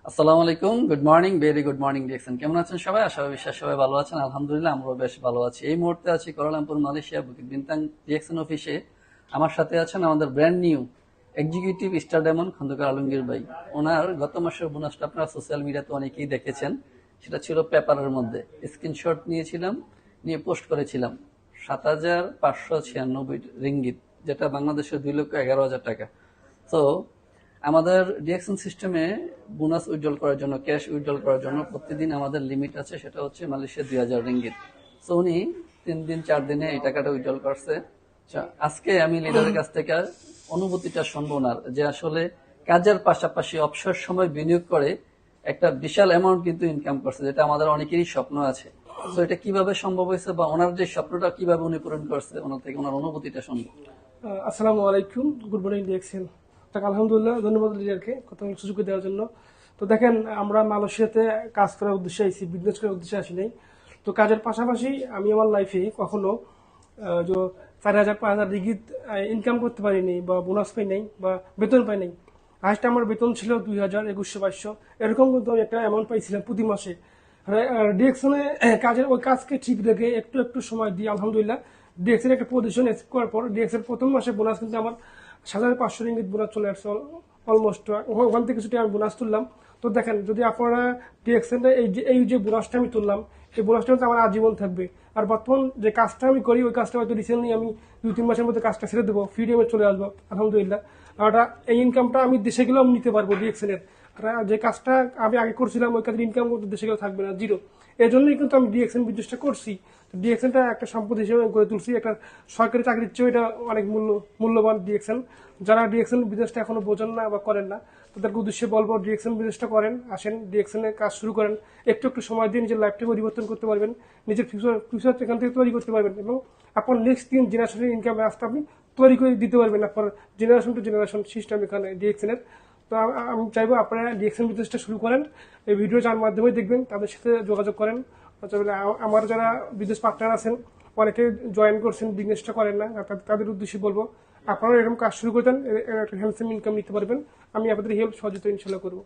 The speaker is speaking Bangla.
আসসালামু আলাইকুম, good morning, very good morning DXN. কেমন আছেন সবাই? আশা করি বিশ্বাস সবাই ভালো আছেন। আলহামদুলিল্লাহ আমরাও বেশ ভালো আছি। এই মুহূর্তে আছি Kuala Lumpur, Malaysia, Bukit Bintang DXN অফিসে। আমার সাথে আছেন আমাদের brand new executive star diamond Khandakar Alamgir ভাই। ওনার গত মাসের বোনাসটা আপনারা সোশ্যাল মিডিয়াতে অনেকেই দেখেছেন। সেটা ছিল পেপারের মধ্যে, স্ক্রিনশট নিয়েছিলাম, নিয়ে পোস্ট করেছিলাম। ৭,৫৯৬ রিঙ্গিত, যেটা বাংলাদেশের ২,১১,০০০ টাকা। তো আমাদের ডিএক্সএন সিস্টেমে বোনাস উইথড্রল করার জন্য, ক্যাশ উইথড্রল করার জন্য প্রতিদিন আমাদের লিমিট আছে, সেটা হচ্ছে মালয়েশিয়া ২,০০০ রিঙ্গিত। সো উনি ৩ দিন ৪ দিনে এই টাকাটা উইথড্রল করছে। আজকে আমি লিডারের কাছ থেকে অনুভূতিটা শুনবো ওনার, যে আসলে কাজের পাশাপাশি অবসর সময় বিনিয়োগ করে একটা বিশাল অ্যামাউন্ট কিন্তু ইনকাম করছে, যেটা আমাদের অনেকেরই স্বপ্ন আছে। তো এটা কিভাবে সম্ভব হয়েছে, বা ওনার যে স্বপ্নটা কিভাবে উনি পূরণ করছে, ওনার থেকে ওনার অনুভূতিটা শুনবো। আসসালামু আলাইকুম, গুড মর্নিং ডিএক্সএন। আলহামদুলিল্লাহ, ধন্যবাদ লিডারকে কথা বলার সুযোগ দেওয়ার জন্য। তো দেখেন, আমরা মালয়েশিয়াতে কাজ করার উদ্দেশ্যে আইসি, বিজনেস করার উদ্দেশ্যে আসি নাই। তো কাজের পাশাপাশি আমি আমার লাইফে কখনো যে ৪,০০০ ৫,০০০ রিগিত ইনকাম করতে পারিনি, বা বোনাস পাই নাই, বা বেতন পাই নাই। হাইস্ট আমার বেতন ছিল ২,০০০, ২১০০, ২২০০, এরকম কিন্তু আমি একটা অ্যামাউন্ট পাইছিলাম প্রতি মাসে। ডিরেকশনে কাজের ওই কাজকে ঠিক রেখে একটু একটু সময় দিয়ে আলহামদুলিল্লাহ ডিএক্সের একটা পজিশন অ্যাচিভ করার পর ডিএক্সের প্রথম মাসে বোনাস কিন্তু আমার ৭,৫০০ রিঙ্গিত বোনাস চলে আসছে। অলমোস্ট ওখান থেকে কিছুটা আমি বোনাস তুললাম। তো দেখেন, যদি আপনারা ডিএক্সের এই যে বোনাসটা আমি তুললাম, এই বোনাসটা কিন্তু আমার আজীবন থাকবে। আর বর্তমান যে কাজটা আমি করি, ওই কাজটা হয়তো রিসেন্টলি আমি ২-৩ মাসের মধ্যে কাজটা ছেড়ে দেবো, ফ্রিডমে চলে আসবো আলহামদুলিল্লাহ। আর এই ইনকামটা আমি দেশে গেলেও নিতে পারবো ডিএক্সেনের। আর যে কাজটা আমি আগে করছিলাম, ওই কাজের ইনকাম করতে দেশে গেলে থাকবে না, জিরো। এর জন্যই কিন্তু আমি ডিএক্সএন বিজনেসটা করছি। ডিএক্সএনটা একটা সম্পদ হিসেবে গড়ে তুলছি। একটা সরকারি চাকরির চেয়েও এটা অনেক মূল্যবান ডিএক্সএন। যারা ডিএক্সএন বিজনেসটা এখনো বোঝেন না বা করেন না, তাদেরকে উদ্দেশ্যে বলবো, ডিএক্সএন বিজনেসটা করেন, আসেন ডিএক্সএন এর কাজ শুরু করেন। একটু একটু সময় দিয়ে নিজের লাইফটা পরিবর্তন করতে পারবেন, নিজের ফিউচার এখান থেকে তৈরি করতে পারবেন, এবং আপনার নেক্সট ৩ জেনারেশনের ইনকাম রাস্তা আপনি তৈরি করে দিতে পারবেন আপনার জেনারেশন টু জেনারেশন সিস্টেম এখানে ডিএক্সএন এর। তো আমি চাইবো আপনারা ডিএক্সএন বিজনেসটা শুরু করেন। এই ভিডিও যার মাধ্যমে দেখবেন তাদের সাথে যোগাযোগ করেন। আমার যারা বিজনেস পার্টনার আছেন, অনেকে জয়েন করছেন, বিজনেসটা করেন না, তাদের উদ্দেশ্যে বলবো, আপনারা এরকম কাজ শুরু করে দেন, একটা হ্যান্ডসাম ইনকাম নিতে পারবেন। আমি আপনাদের হেল্প সহযোগিতা ইনশাল্লাহ করবো।